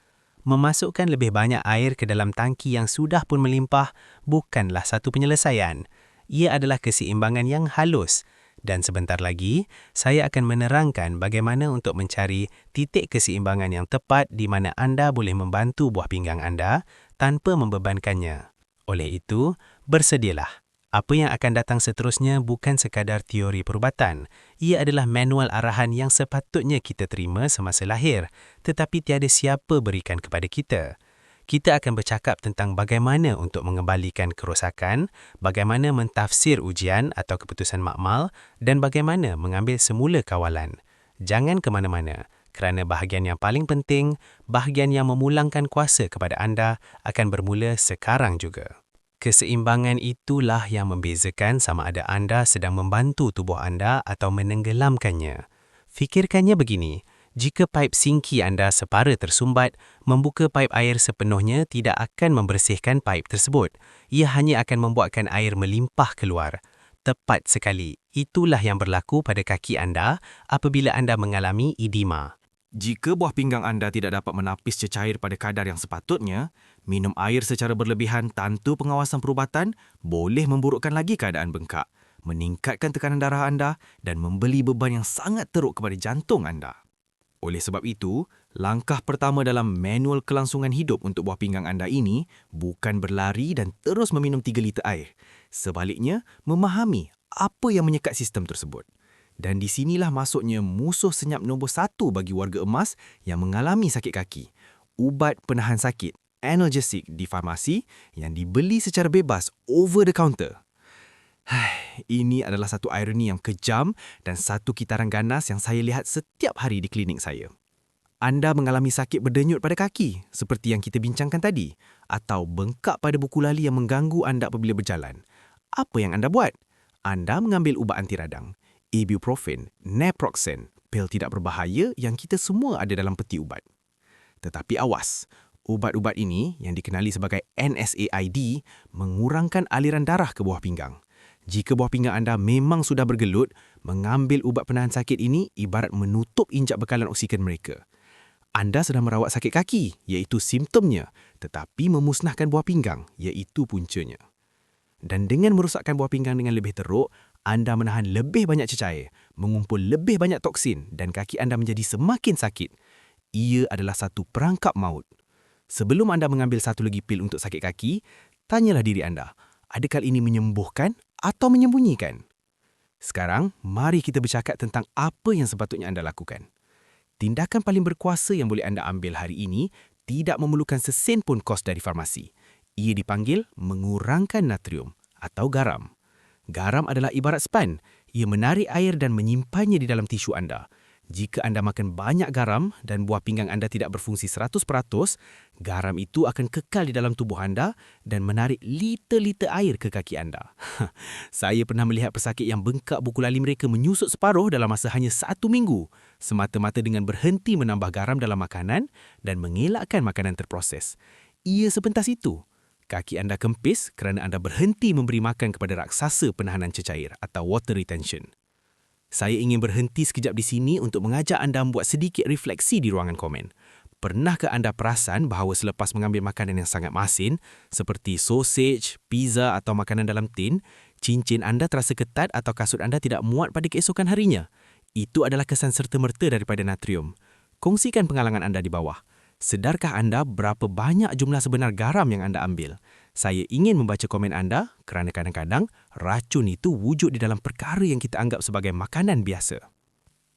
Memasukkan lebih banyak air ke dalam tangki yang sudah pun melimpah bukanlah satu penyelesaian. Ia adalah keseimbangan yang halus. Dan sebentar lagi, saya akan menerangkan bagaimana untuk mencari titik keseimbangan yang tepat di mana anda boleh membantu buah pinggang anda tanpa membebankannya. Oleh itu, bersedialah. Apa yang akan datang seterusnya bukan sekadar teori perubatan. Ia adalah manual arahan yang sepatutnya kita terima semasa lahir, tetapi tiada siapa berikan kepada kita. Kita akan bercakap tentang bagaimana untuk mengembalikan kerosakan, bagaimana mentafsir ujian atau keputusan makmal dan bagaimana mengambil semula kawalan. Jangan ke mana-mana, kerana bahagian yang paling penting, bahagian yang memulangkan kuasa kepada anda akan bermula sekarang juga. Keseimbangan itulah yang membezakan sama ada anda sedang membantu tubuh anda atau menenggelamkannya. Fikirkannya begini. Jika paip sinki anda separa tersumbat, membuka paip air sepenuhnya tidak akan membersihkan paip tersebut. Ia hanya akan membuatkan air melimpah keluar. Tepat sekali, itulah yang berlaku pada kaki anda apabila anda mengalami edema. Jika buah pinggang anda tidak dapat menapis cecair pada kadar yang sepatutnya, minum air secara berlebihan tanpa pengawasan perubatan boleh memburukkan lagi keadaan bengkak, meningkatkan tekanan darah anda dan memberi beban yang sangat teruk kepada jantung anda. Oleh sebab itu, langkah pertama dalam manual kelangsungan hidup untuk buah pinggang anda ini bukan berlari dan terus meminum 3 liter air. Sebaliknya, memahami apa yang menyekat sistem tersebut. Dan di sinilah masuknya musuh senyap nombor 1 bagi warga emas yang mengalami sakit kaki. Ubat penahan sakit, analgesic di farmasi yang dibeli secara bebas over the counter. Ini adalah satu ironi yang kejam dan satu kitaran ganas yang saya lihat setiap hari di klinik saya. Anda mengalami sakit berdenyut pada kaki, seperti yang kita bincangkan tadi, atau bengkak pada buku lali yang mengganggu anda apabila berjalan. Apa yang anda buat? Anda mengambil ubat anti radang, ibuprofen, naproxen, pil tidak berbahaya yang kita semua ada dalam peti ubat. Tetapi awas, ubat-ubat ini yang dikenali sebagai NSAID mengurangkan aliran darah ke buah pinggang. Jika buah pinggang anda memang sudah bergelut, mengambil ubat penahan sakit ini ibarat menutup injap bekalan oksigen mereka. Anda sedang merawat sakit kaki, iaitu simptomnya, tetapi memusnahkan buah pinggang, iaitu puncanya. Dan dengan merosakkan buah pinggang dengan lebih teruk, anda menahan lebih banyak cecair, mengumpul lebih banyak toksin dan kaki anda menjadi semakin sakit. Ia adalah satu perangkap maut. Sebelum anda mengambil satu lagi pil untuk sakit kaki, tanyalah diri anda, adakah ini menyembuhkan atau menyembunyikan? Sekarang, mari kita bercakap tentang apa yang sepatutnya anda lakukan. Tindakan paling berkuasa yang boleh anda ambil hari ini tidak memerlukan sesen pun kos dari farmasi. Ia dipanggil mengurangkan natrium atau garam. Garam adalah ibarat span. Ia menarik air dan menyimpannya di dalam tisu anda. Jika anda makan banyak garam dan buah pinggang anda tidak berfungsi 100%, garam itu akan kekal di dalam tubuh anda dan menarik liter-liter air ke kaki anda. Saya pernah melihat pesakit yang bengkak buku lali mereka menyusut separuh dalam masa hanya 1 minggu, semata-mata dengan berhenti menambah garam dalam makanan dan mengelakkan makanan terproses. Ia sepentas itu. Kaki anda kempis kerana anda berhenti memberi makan kepada raksasa penahanan cecair atau water retention. Saya ingin berhenti sekejap di sini untuk mengajak anda membuat sedikit refleksi di ruangan komen. Pernahkah anda perasan bahawa selepas mengambil makanan yang sangat masin, seperti sausage, pizza atau makanan dalam tin, cincin anda terasa ketat atau kasut anda tidak muat pada keesokan harinya? Itu adalah kesan serta-merta daripada natrium. Kongsikan pengalaman anda di bawah. Sedarkah anda berapa banyak jumlah sebenar garam yang anda ambil? Saya ingin membaca komen anda kerana kadang-kadang racun itu wujud di dalam perkara yang kita anggap sebagai makanan biasa.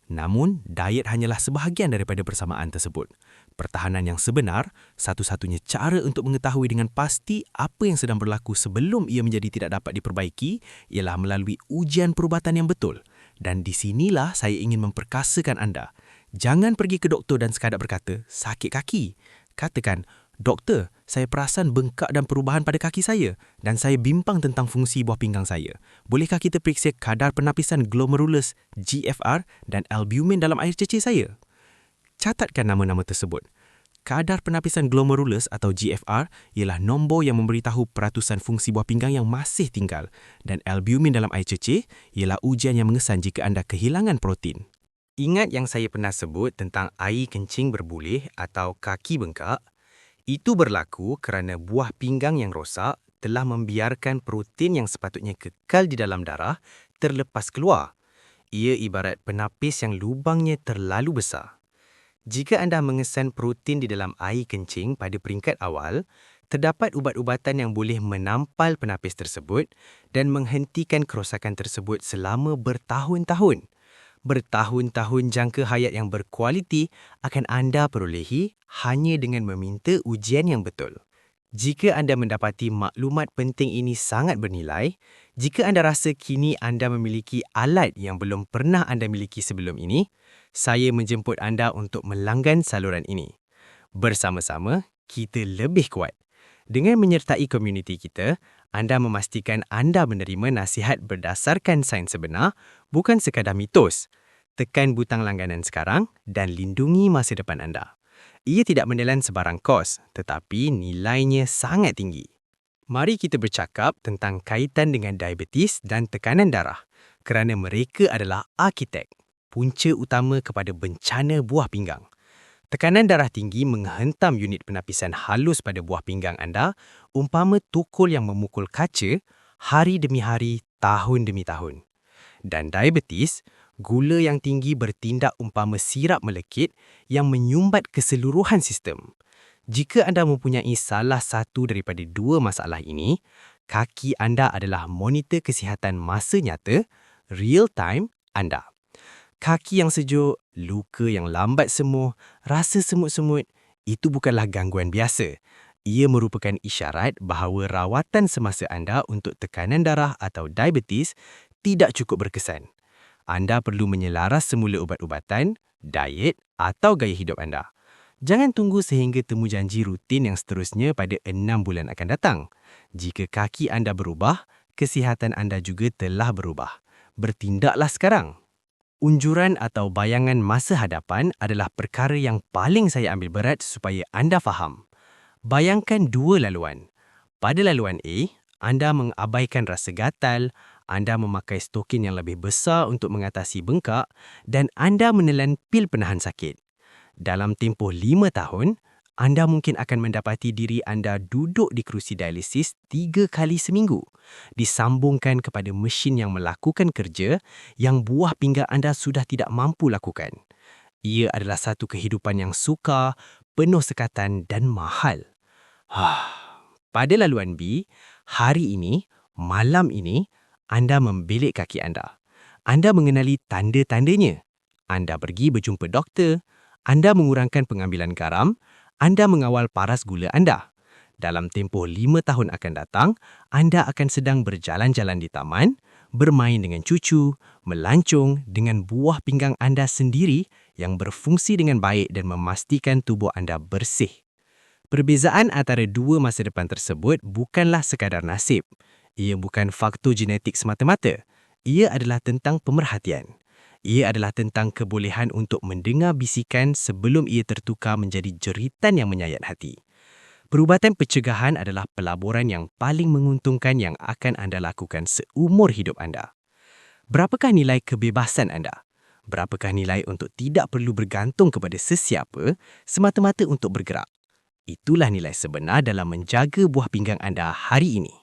Namun, diet hanyalah sebahagian daripada persamaan tersebut. Pertahanan yang sebenar, satu-satunya cara untuk mengetahui dengan pasti apa yang sedang berlaku sebelum ia menjadi tidak dapat diperbaiki ialah melalui ujian perubatan yang betul. Dan di sinilah saya ingin memperkasakan anda. Jangan pergi ke doktor dan sekadar berkata, sakit kaki. Katakan, doktor, saya perasan bengkak dan perubahan pada kaki saya dan saya bimbang tentang fungsi buah pinggang saya. Bolehkah kita periksa kadar penapisan glomerulus, GFR dan albumin dalam air cecir saya? Catatkan nama-nama tersebut. Kadar penapisan glomerulus atau GFR ialah nombor yang memberitahu peratusan fungsi buah pinggang yang masih tinggal dan albumin dalam air cecir ialah ujian yang mengesan jika anda kehilangan protein. Ingat yang saya pernah sebut tentang air kencing berbulih atau kaki bengkak? Itu berlaku kerana buah pinggang yang rosak telah membiarkan protein yang sepatutnya kekal di dalam darah terlepas keluar. Ia ibarat penapis yang lubangnya terlalu besar. Jika anda mengesan protein di dalam air kencing pada peringkat awal, terdapat ubat-ubatan yang boleh menampal penapis tersebut dan menghentikan kerosakan tersebut selama bertahun-tahun. Bertahun-tahun jangka hayat yang berkualiti akan anda perolehi hanya dengan meminta ujian yang betul. Jika anda mendapati maklumat penting ini sangat bernilai, jika anda rasa kini anda memiliki alat yang belum pernah anda miliki sebelum ini, saya menjemput anda untuk melanggan saluran ini. Bersama-sama, kita lebih kuat. Dengan menyertai komuniti kita, anda memastikan anda menerima nasihat berdasarkan sains sebenar, bukan sekadar mitos. Tekan butang langganan sekarang dan lindungi masa depan anda. Ia tidak menelan sebarang kos, tetapi nilainya sangat tinggi. Mari kita bercakap tentang kaitan dengan diabetes dan tekanan darah, kerana mereka adalah arkitek, punca utama kepada bencana buah pinggang. Tekanan darah tinggi menghentam unit penapisan halus pada buah pinggang anda, umpama tukul yang memukul kaca hari demi hari, tahun demi tahun. Dan diabetes, gula yang tinggi bertindak umpama sirap melekit yang menyumbat keseluruhan sistem. Jika anda mempunyai salah satu daripada dua masalah ini, kaki anda adalah monitor kesihatan masa nyata, real time anda. Kaki yang sejuk, luka yang lambat sembuh, rasa semut-semut, itu bukanlah gangguan biasa. Ia merupakan isyarat bahawa rawatan semasa anda untuk tekanan darah atau diabetes tidak cukup berkesan. Anda perlu menyelaras semula ubat-ubatan, diet atau gaya hidup anda. Jangan tunggu sehingga temujanji rutin yang seterusnya pada 6 bulan akan datang. Jika kaki anda berubah, kesihatan anda juga telah berubah. Bertindaklah sekarang. Unjuran atau bayangan masa hadapan adalah perkara yang paling saya ambil berat supaya anda faham. Bayangkan dua laluan. Pada laluan A, anda mengabaikan rasa gatal, anda memakai stokin yang lebih besar untuk mengatasi bengkak dan anda menelan pil penahan sakit. Dalam tempoh 5 tahun, anda mungkin akan mendapati diri anda duduk di kerusi dialisis 3 kali seminggu, disambungkan kepada mesin yang melakukan kerja yang buah pinggang anda sudah tidak mampu lakukan. Ia adalah satu kehidupan yang sukar, penuh sekatan dan mahal. Pada laluan B, hari ini, malam ini, anda membelik kaki anda. Anda mengenali tanda-tandanya. Anda pergi berjumpa doktor, anda mengurangkan pengambilan garam, anda mengawal paras gula anda. Dalam tempoh 5 tahun akan datang, anda akan sedang berjalan-jalan di taman, bermain dengan cucu, melancong dengan buah pinggang anda sendiri yang berfungsi dengan baik dan memastikan tubuh anda bersih. Perbezaan antara dua masa depan tersebut bukanlah sekadar nasib. Ia bukan faktor genetik semata-mata. Ia adalah tentang pemerhatian. Ia adalah tentang kebolehan untuk mendengar bisikan sebelum ia tertukar menjadi jeritan yang menyayat hati. Perubatan pencegahan adalah pelaburan yang paling menguntungkan yang akan anda lakukan seumur hidup anda. Berapakah nilai kebebasan anda? Berapakah nilai untuk tidak perlu bergantung kepada sesiapa semata-mata untuk bergerak? Itulah nilai sebenar dalam menjaga buah pinggang anda hari ini.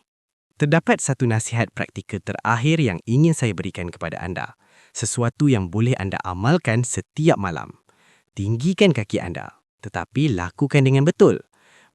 Terdapat satu nasihat praktikal terakhir yang ingin saya berikan kepada anda. Sesuatu yang boleh anda amalkan setiap malam. Tinggikan kaki anda, tetapi lakukan dengan betul.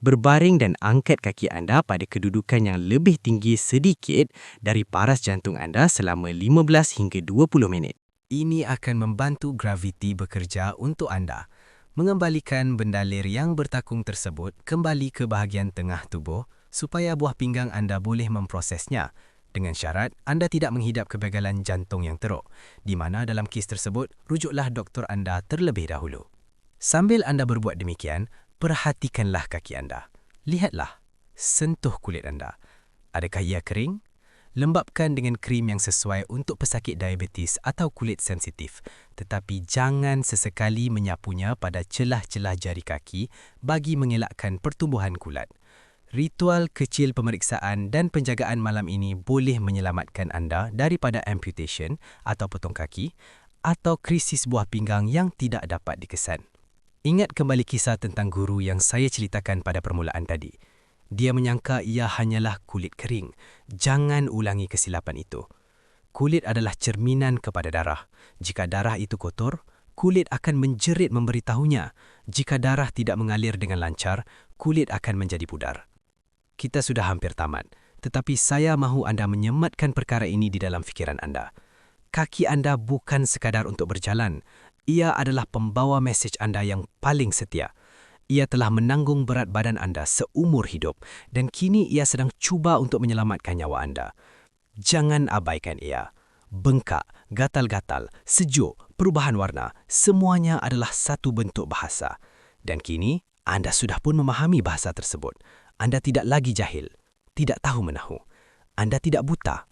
Berbaring dan angkat kaki anda pada kedudukan yang lebih tinggi sedikit dari paras jantung anda selama 15 hingga 20 minit. Ini akan membantu graviti bekerja untuk anda, mengembalikan bendalir yang bertakung tersebut kembali ke bahagian tengah tubuh supaya buah pinggang anda boleh memprosesnya. Dengan syarat anda tidak menghidap kegagalan jantung yang teruk, di mana dalam kes tersebut, rujuklah doktor anda terlebih dahulu. Sambil anda berbuat demikian, perhatikanlah kaki anda. Lihatlah, sentuh kulit anda. Adakah ia kering? Lembapkan dengan krim yang sesuai untuk pesakit diabetes atau kulit sensitif, tetapi jangan sesekali menyapunya pada celah-celah jari kaki bagi mengelakkan pertumbuhan kulat. Ritual kecil pemeriksaan dan penjagaan malam ini boleh menyelamatkan anda daripada amputation atau potong kaki atau krisis buah pinggang yang tidak dapat dikesan. Ingat kembali kisah tentang guru yang saya ceritakan pada permulaan tadi. Dia menyangka ia hanyalah kulit kering. Jangan ulangi kesilapan itu. Kulit adalah cerminan kepada darah. Jika darah itu kotor, kulit akan menjerit memberitahunya. Jika darah tidak mengalir dengan lancar, kulit akan menjadi pudar. Kita sudah hampir tamat, tetapi saya mahu anda menyematkan perkara ini di dalam fikiran anda. Kaki anda bukan sekadar untuk berjalan. Ia adalah pembawa mesej anda yang paling setia. Ia telah menanggung berat badan anda seumur hidup dan kini ia sedang cuba untuk menyelamatkan nyawa anda. Jangan abaikan ia. Bengkak, gatal-gatal, sejuk, perubahan warna, semuanya adalah satu bentuk bahasa. Dan kini, anda sudah pun memahami bahasa tersebut. Anda tidak lagi jahil, tidak tahu menahu. Anda tidak buta,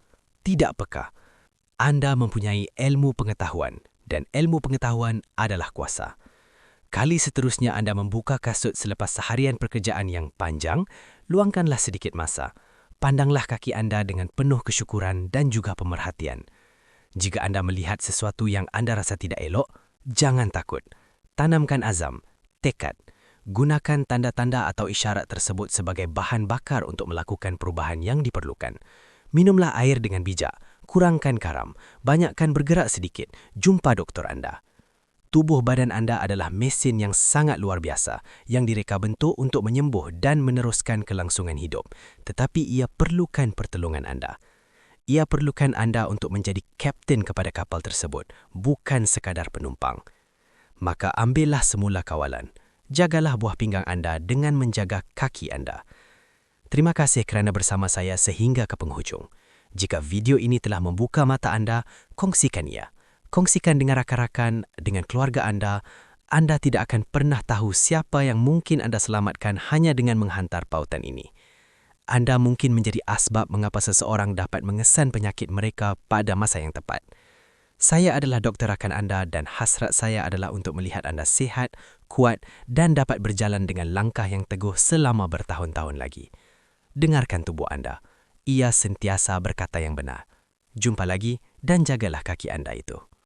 tidak peka. Anda mempunyai ilmu pengetahuan dan ilmu pengetahuan adalah kuasa. Kali seterusnya anda membuka kasut selepas seharian pekerjaan yang panjang, luangkanlah sedikit masa. Pandanglah kaki anda dengan penuh kesyukuran dan juga pemerhatian. Jika anda melihat sesuatu yang anda rasa tidak elok, jangan takut. Tanamkan azam, tekad. Gunakan tanda-tanda atau isyarat tersebut sebagai bahan bakar untuk melakukan perubahan yang diperlukan. Minumlah air dengan bijak, kurangkan garam, banyakkan bergerak sedikit, jumpa doktor anda. Tubuh badan anda adalah mesin yang sangat luar biasa yang direka bentuk untuk menyembuh dan meneruskan kelangsungan hidup. Tetapi ia perlukan pertolongan anda. Ia perlukan anda untuk menjadi kapten kepada kapal tersebut, bukan sekadar penumpang. Maka ambillah semula kawalan. Jagalah buah pinggang anda dengan menjaga kaki anda. Terima kasih kerana bersama saya sehingga ke penghujung. Jika video ini telah membuka mata anda, kongsikan ia. Kongsikan dengan rakan-rakan, dengan keluarga anda. Anda tidak akan pernah tahu siapa yang mungkin anda selamatkan hanya dengan menghantar pautan ini. Anda mungkin menjadi asbab mengapa seseorang dapat mengesan penyakit mereka pada masa yang tepat. Saya adalah doktor rakan anda dan hasrat saya adalah untuk melihat anda sihat, kuat dan dapat berjalan dengan langkah yang teguh selama bertahun-tahun lagi. Dengarkan tubuh anda. Ia sentiasa berkata yang benar. Jumpa lagi dan jagalah kaki anda itu.